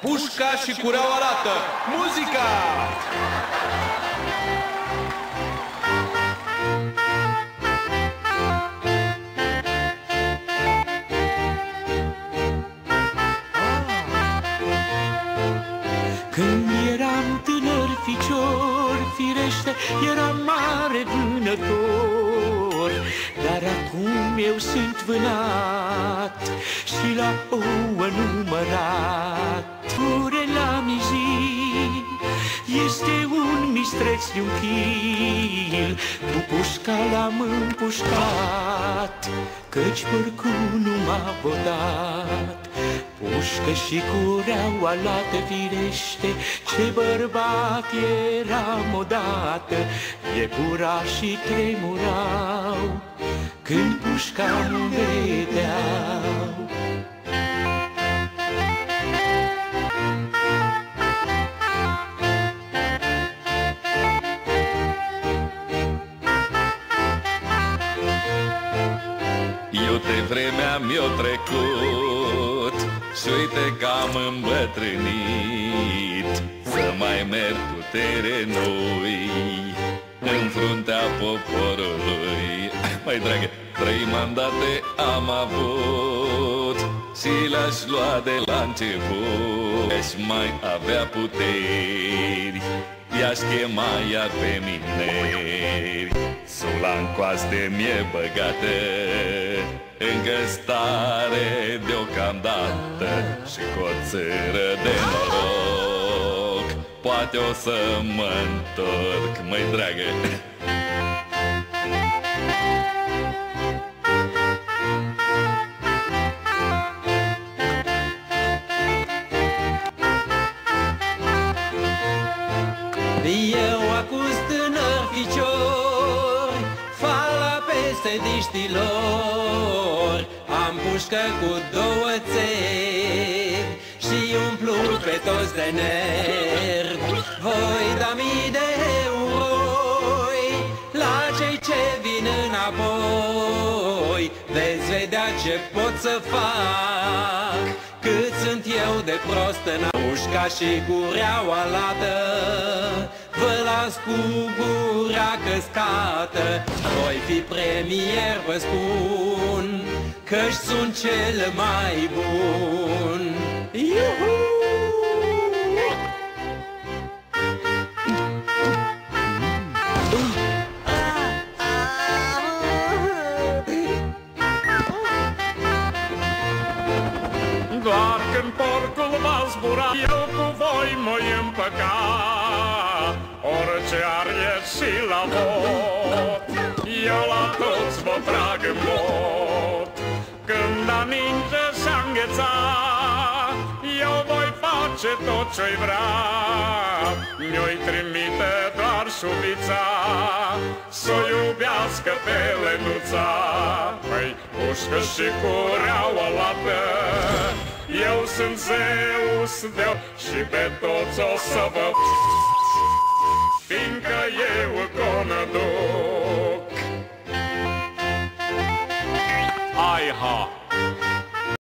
Pușca și cureaua lată. Muzica! Când eram tânăr ficior, firește, eram mare vânător. Dar acum eu sunt vânat și la ouă numărat. Pure la mizii este un mistreț de un chil, cu pușca l-am împușcat, căci porcul nu m-a votat. Pușcă și cureaua lată, firește, ce bărbat eram odată. Iepurașii tremurau când pușca nu vedeau. Iute, vremea mi-o trecut și uite că am îmbătrânit. Să mai merg putere noi în fruntea poporului. Mai dragă, 3 mandate am avut și le-aș lua de la început. Aș mai avea puteri, i-aș chema iar pe mineri. Sula în coaste mi-e băgată, încă stare deocamdată și cu o țără de noroc poate o să mă întorc, măi dragă. Eu acuz tânăr ficior, fala peste diștilor. Am pușcă cu 2 țevi și umplu pe toți de nervi. Voi da mii de euroi la cei ce vin înapoi. Veți vedea ce pot să fac, cât sunt eu de prost în pușca și cureaua lată. Vă las cu gura căscată, voi fi premier, vă spun, că-și sunt cel mai bun. Iuhu! Doar când porcul va zbura, eu cu voi mă împăca. Orice ar ieși la vot, eu la toți vă trag în bot. Când aninge și-a îngheța, eu voi face tot ce-i vrea. Mi-o-i trimite doar șuvița, s-o iubească pe Lenuța. Păi, pușcă și cureaua lată, eu sunt Zeus Deu și pe toți o să vă fiindcă eu conduc. Ai ha!